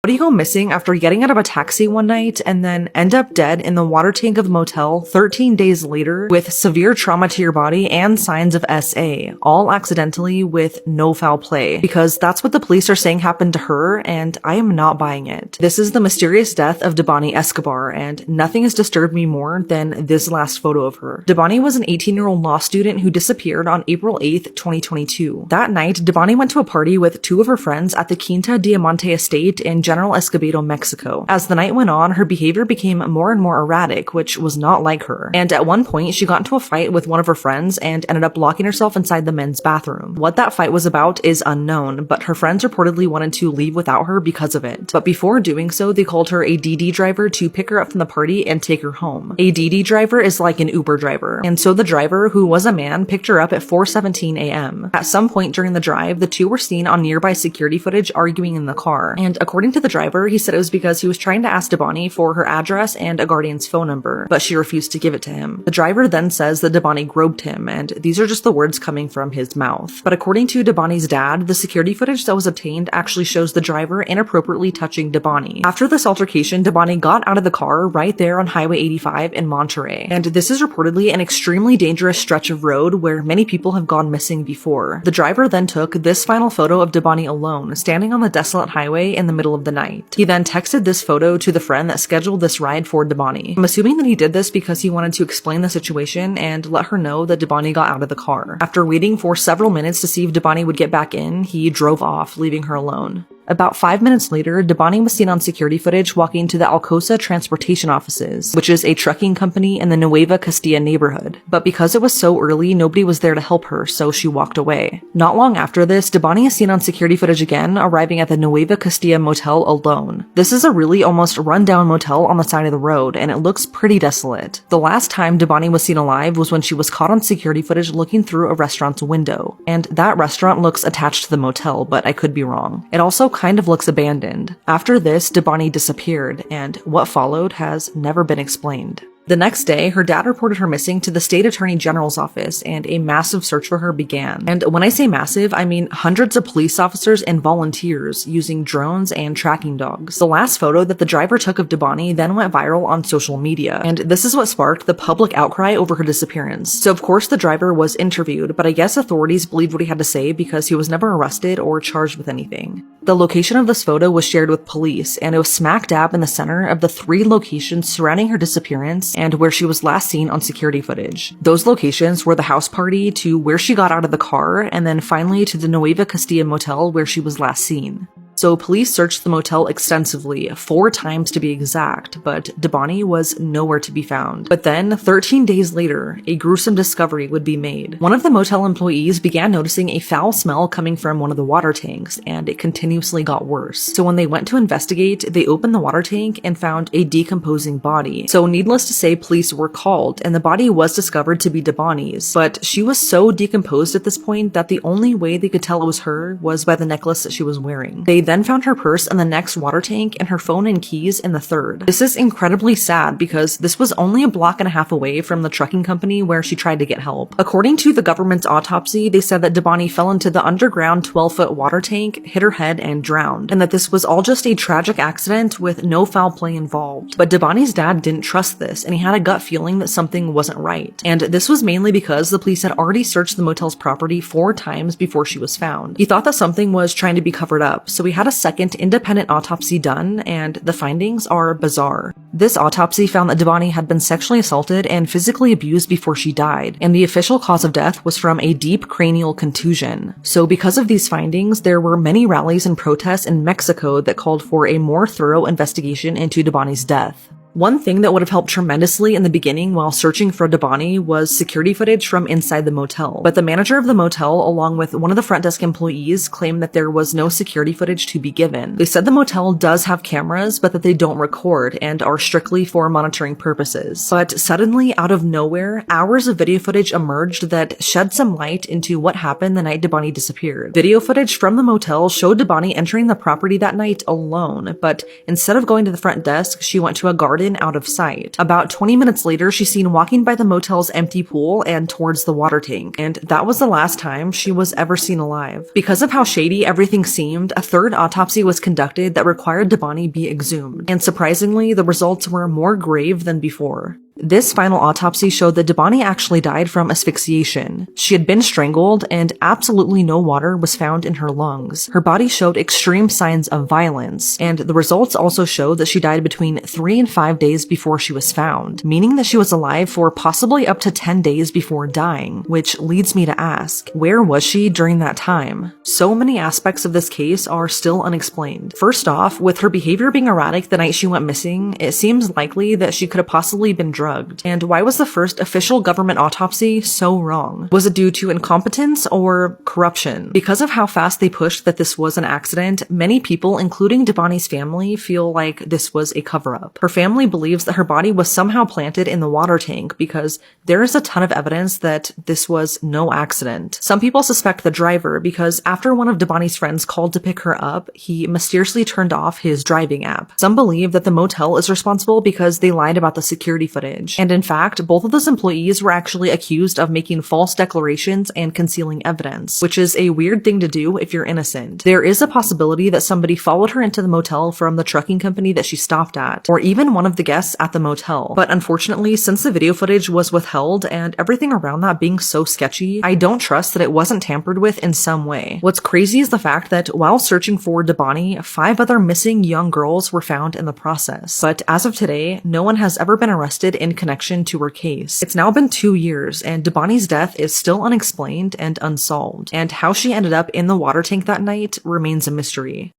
How do you go missing after getting out of a taxi one night and then end up dead in the water tank of the motel 13 days later with severe trauma to your body and signs of SA, all accidentally with no foul play? Because that's what the police are saying happened to her, and I am not buying it. This is the mysterious death of Debanhi Escobar, and nothing has disturbed me more than this last photo of her. Debanhi was an 18-year-old law student who disappeared on April 8th, 2022. That night, Debanhi went to a party with two of her friends at the Quinta Diamante estate in General Escobedo, Mexico. As the night went on, her behavior became more and more erratic, which was not like her. And at one point, she got into a fight with one of her friends and ended up locking herself inside the men's bathroom. What that fight was about is unknown, but her friends reportedly wanted to leave without her because of it. But before doing so, they called her a DD driver to pick her up from the party and take her home. A DD driver is like an Uber driver, and so the driver, who was a man, picked her up at 4:17 a.m. At some point during the drive, the two were seen on nearby security footage arguing in the car, and according to the driver, he said it was because he was trying to ask Debanhi for her address and a guardian's phone number, but she refused to give it to him. The driver then says that Debanhi groped him, and these are just the words coming from his mouth. But according to Debanhi's dad, the security footage that was obtained actually shows the driver inappropriately touching Debanhi. After this altercation, Debanhi got out of the car right there on Highway 85 in Monterey, and this is reportedly an extremely dangerous stretch of road where many people have gone missing before. The driver then took this final photo of Debanhi alone, standing on the desolate highway in the middle of the night. He then texted this photo to the friend that scheduled this ride for Debanhi. I'm assuming that he did this because he wanted to explain the situation and let her know that Debanhi got out of the car. After waiting for several minutes to see if Debanhi would get back in, he drove off, leaving her alone. About 5 minutes later, Debanhi was seen on security footage walking to the Alcosa Transportation Offices, which is a trucking company in the Nueva Castilla neighborhood. But because it was so early, nobody was there to help her, so she walked away. Not long after this, Debanhi is seen on security footage again, arriving at the Nueva Castilla motel alone. This is a really almost run-down motel on the side of the road, and it looks pretty desolate. The last time Debanhi was seen alive was when she was caught on security footage looking through a restaurant's window, and that restaurant looks attached to the motel, but I could be wrong. It also kind of looks abandoned. After this, Debanhi disappeared, and what followed has never been explained. The next day, her dad reported her missing to the state attorney general's office, and a massive search for her began. And when I say massive, I mean hundreds of police officers and volunteers using drones and tracking dogs. The last photo that the driver took of Debanhi then went viral on social media, and this is what sparked the public outcry over her disappearance. So of course the driver was interviewed, but I guess authorities believed what he had to say because he was never arrested or charged with anything. The location of this photo was shared with police, and it was smack dab in the center of the 3 locations surrounding her disappearance and where she was last seen on security footage. Those locations were the house party to where she got out of the car, and then finally to the Nueva Castilla motel where she was last seen. So police searched the motel extensively, 4 times to be exact, but Debanhi was nowhere to be found. But then, 13 days later, a gruesome discovery would be made. One of the motel employees began noticing a foul smell coming from one of the water tanks, and it continuously got worse. So when they went to investigate, they opened the water tank and found a decomposing body. So needless to say, police were called, and the body was discovered to be Debanhi's, but she was so decomposed at this point that the only way they could tell it was her was by the necklace that she was wearing. They then found her purse in the next water tank and her phone and keys in the third. This is incredibly sad because this was only a block and a half away from the trucking company where she tried to get help. According to the government's autopsy, they said that Debanhi fell into the underground 12-foot water tank, hit her head, and drowned, and that this was all just a tragic accident with no foul play involved. But Debanhi's dad didn't trust this, and he had a gut feeling that something wasn't right. And this was mainly because the police had already searched the motel's property 4 times before she was found. He thought that something was trying to be covered up, so he had a second independent autopsy done, and the findings are bizarre. This autopsy found that Debanhi had been sexually assaulted and physically abused before she died, and the official cause of death was from a deep cranial contusion. So because of these findings, there were many rallies and protests in Mexico that called for a more thorough investigation into Debanhi's death. One thing that would have helped tremendously in the beginning while searching for Debanhi was security footage from inside the motel. But the manager of the motel, along with one of the front desk employees, claimed that there was no security footage to be given. They said the motel does have cameras, but that they don't record and are strictly for monitoring purposes. But suddenly, out of nowhere, hours of video footage emerged that shed some light into what happened the night Debanhi disappeared. Video footage from the motel showed Debanhi entering the property that night alone, but instead of going to the front desk, she went to a guard garden out of sight. About 20 minutes later, she's seen walking by the motel's empty pool and towards the water tank, and that was the last time she was ever seen alive. Because of how shady everything seemed, a third autopsy was conducted that required Debanhi be exhumed, and surprisingly, the results were more grave than before. This final autopsy showed that Debanhi actually died from asphyxiation. She had been strangled, and absolutely no water was found in her lungs. Her body showed extreme signs of violence, and the results also showed that she died between 3 and 5 days before she was found, meaning that she was alive for possibly up to 10 days before dying, which leads me to ask, where was she during that time? So many aspects of this case are still unexplained. First off, with her behavior being erratic the night she went missing, it seems likely that she could have possibly been drugged. And why was the first official government autopsy so wrong? Was it due to incompetence or corruption? Because of how fast they pushed that this was an accident, many people, including Debanhi's family, feel like this was a cover-up. Her family believes that her body was somehow planted in the water tank because there is a ton of evidence that this was no accident. Some people suspect the driver because after one of Debanhi's friends called to pick her up, he mysteriously turned off his driving app. Some believe that the motel is responsible because they lied about the security footage. And in fact, both of those employees were actually accused of making false declarations and concealing evidence, which is a weird thing to do if you're innocent. There is a possibility that somebody followed her into the motel from the trucking company that she stopped at, or even one of the guests at the motel. But unfortunately, since the video footage was withheld and everything around that being so sketchy, I don't trust that it wasn't tampered with in some way. What's crazy is the fact that while searching for Debanhi, 5 other missing young girls were found in the process. But as of today, no one has ever been arrested in connection to her case. It's now been 2 years, and Debanhi's death is still unexplained and unsolved, and how she ended up in the water tank that night remains a mystery.